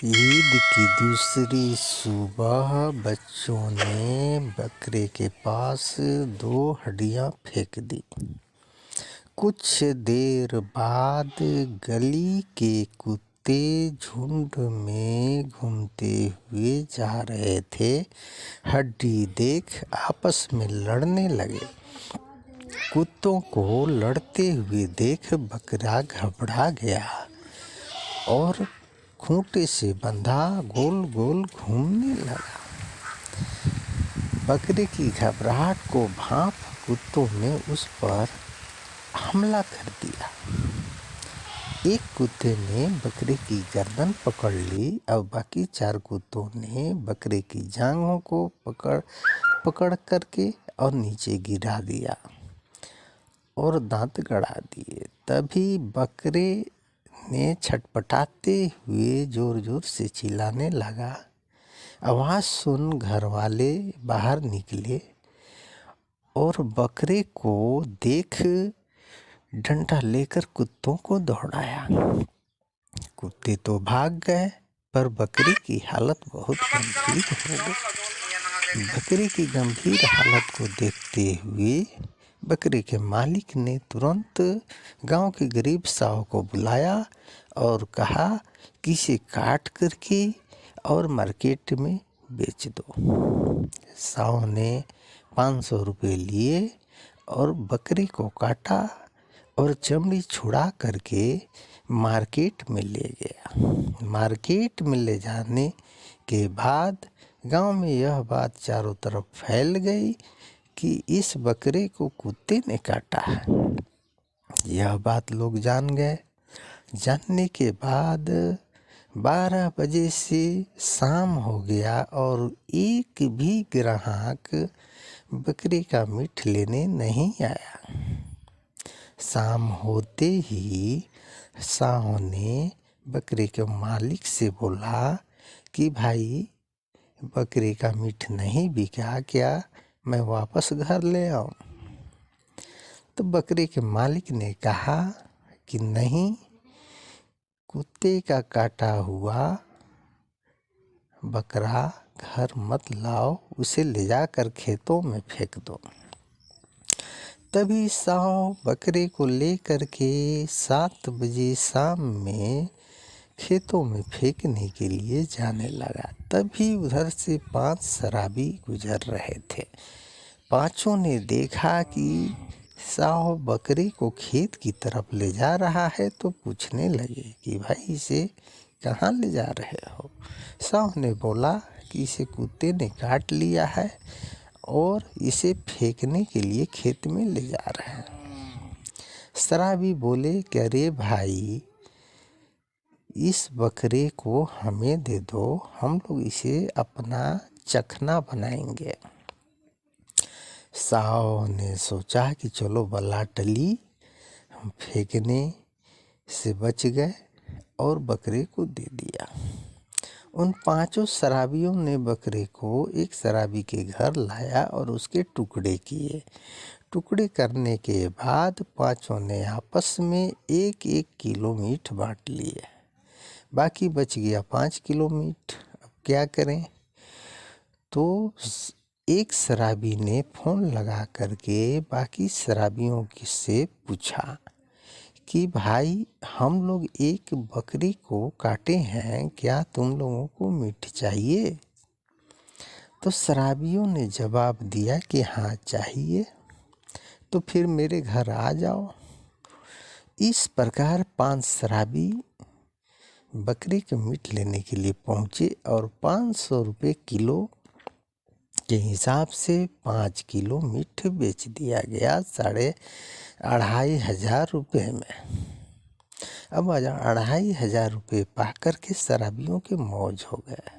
ईद की दूसरी सुबह बच्चों ने बकरे के पास 2 हड्डियां फेंक दी। कुछ देर बाद गली के कुत्ते झुंड में घूमते हुए जा रहे थे। हड्डी देख आपस में लड़ने लगे। कुत्तों को लड़ते हुए देख बकरा घबरा गया और खूंटे से बंधा गोल गोल घूमने लगा। बकरे की घबराहट को भांप कुत्तों ने उस पर हमला कर दिया। एक कुत्ते ने बकरे की गर्दन पकड़ ली और बाकी 4 कुत्तों ने बकरे की जांघों को पकड़ करके और नीचे गिरा दिया और दांत गड़ा दिए। तभी बकरे ने छटपटाते हुए जोर जोर से चिल्लाने लगा। आवाज़ सुन घर वाले बाहर निकले और बकरे को देख डंडा लेकर कुत्तों को दौड़ाया। कुत्ते तो भाग गए पर बकरे की हालत बहुत गंभीर हो गई। बकरे की गंभीर हालत को देखते हुए बकरे के मालिक ने तुरंत गांव के गरीब साहू को बुलाया और कहा कि इसे काट करके और मार्केट में बेच दो। साहू ने 500 रुपये लिए और बकरे को काटा और चमड़ी छुड़ा करके मार्केट में ले गया। मार्केट में ले जाने के बाद गांव में यह बात चारों तरफ फैल गई कि इस बकरे को कुत्ते ने काटा है। यह बात लोग जान गए। जानने के बाद 12 बजे से शाम हो गया और एक भी ग्राहक बकरे का मीट लेने नहीं आया। शाम होते ही साहू ने बकरे के मालिक से बोला कि भाई बकरे का मीट नहीं बिका क्या, मैं वापस घर ले आऊं? तो बकरे के मालिक ने कहा कि नहीं, कुत्ते का काटा हुआ बकरा घर मत लाओ, उसे ले जाकर खेतों में फेंक दो। तभी साहू बकरे को लेकर के 7 बजे शाम में खेतों में फेंकने के लिए जाने लगा। तभी उधर से 5 शराबी गुजर रहे थे। पांचों ने देखा कि साहू बकरे को खेत की तरफ ले जा रहा है तो पूछने लगे कि भाई इसे कहाँ ले जा रहे हो? साहू ने बोला कि इसे कुत्ते ने काट लिया है और इसे फेंकने के लिए खेत में ले जा रहे हैं। शराबी बोले कि अरे भाई, इस बकरे को हमें दे दो, हम लोग इसे अपना चखना बनाएंगे। साहू ने सोचा कि चलो बला टली, हम फेंकने से बच गए और बकरे को दे दिया। उन 5 शराबियों ने बकरे को एक शराबी के घर लाया और उसके टुकड़े किए। टुकड़े करने के बाद 5 ने आपस में 1-1 किलो मीट बांट लिए। बाकी बच गया 5 किलो मीट। अब क्या करें? तो एक शराबी ने फ़ोन लगा करके बाकी शराबियों से पूछा कि भाई, हम लोग एक बकरी को काटे हैं, क्या तुम लोगों को मीट चाहिए? तो शराबियों ने जवाब दिया कि हाँ चाहिए। तो फिर मेरे घर आ जाओ। इस प्रकार 5 शराबी बकरी के मीट लेने के लिए पहुँचे और 500 रुपये किलो के हिसाब से 5 किलो मीट बेच दिया गया 2,500 रुपये में। अब 2,500 रुपये पा कर के शराबियों के मौज हो गए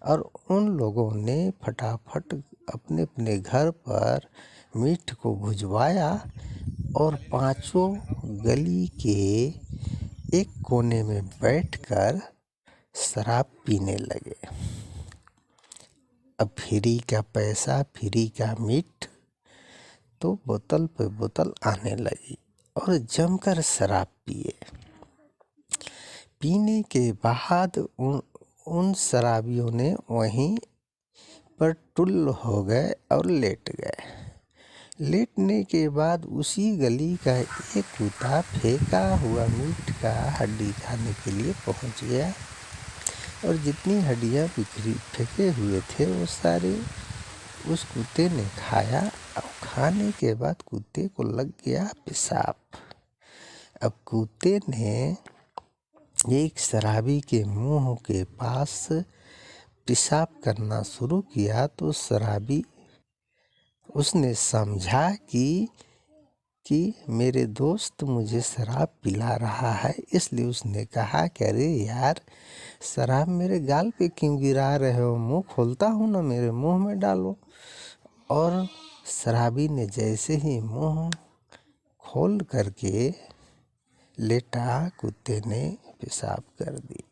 और उन लोगों ने फटाफट अपने अपने घर पर मीट को भुजवाया और 5 गली के एक कोने में बैठकर शराब पीने लगे। अब फ्री का पैसा, फ्री का मीट, तो बोतल पे बोतल आने लगी और जमकर शराब पिए। पीने के बाद उन शराबियों ने वहीं पर टुल्ल हो गए और लेट गए। लेटने के बाद उसी गली का एक कुत्ता फेंका हुआ मीट का हड्डी खाने के लिए पहुंच गया और जितनी हड्डियां बिखरी फेंके हुए थे वो सारे उस कुत्ते ने खाया। और खाने के बाद कुत्ते को लग गया पेशाब। अब कुत्ते ने एक शराबी के मुंह के पास पेशाब करना शुरू किया तो शराबी उसने समझा कि मेरे दोस्त मुझे शराब पिला रहा है, इसलिए उसने कहा कि अरे यार, शराब मेरे गाल पे क्यों गिरा रहे हो, मुंह खोलता हूँ ना, मेरे मुंह में डालो। और शराबी ने जैसे ही मुंह खोल करके लेटा, कुत्ते ने पेशाब कर दिया।